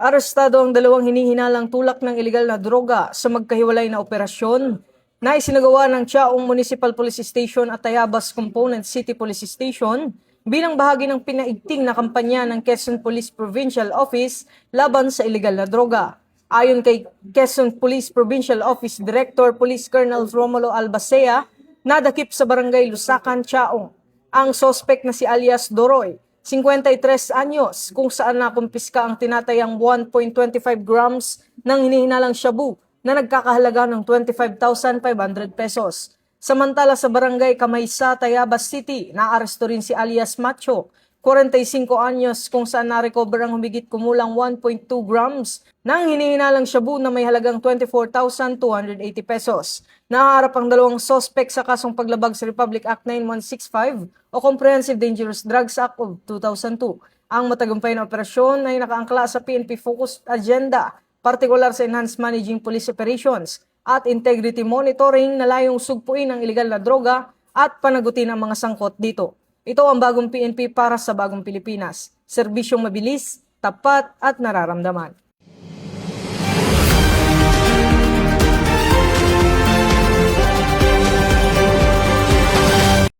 Arestado ang dalawang hinihinalang tulak ng ilegal na droga sa magkahiwalay na operasyon na isinagawa ng Chaong Municipal Police Station at Tayabas Component City Police Station bilang bahagi ng pinaigting na kampanya ng Quezon Police Provincial Office laban sa ilegal na droga. Ayon kay Quezon Police Provincial Office Director Police Colonel Romulo Albacea, nadakip sa barangay Lusacan, Chaong ang sospek na si alias Doroy, 53 anyos, kung saan nakumpiska ang tinatayang 1.25 grams ng hinihinalang shabu na nagkakahalaga ng 25,500 pesos. Samantala sa barangay Kamaysa, Tayabas City, naaresto rin si alias Macho, 45 anyos, kung saan na-recover ang humigit kumulang 1.2 grams ng hinihinalang shabu na may halagang 24,280 pesos. Nahaharap ang dalawang sospek sa kasong paglabag sa Republic Act 9165 o Comprehensive Dangerous Drugs Act of 2002. Ang matagumpay na operasyon ay nakaangkla sa PNP Focused Agenda, partikular sa Enhanced Managing Police Operations at Integrity Monitoring na layong sugpuin ang ilegal na droga at panagutin ang mga sangkot dito. Ito ang bagong PNP para sa bagong Pilipinas. Serbisyong mabilis, tapat at nararamdaman.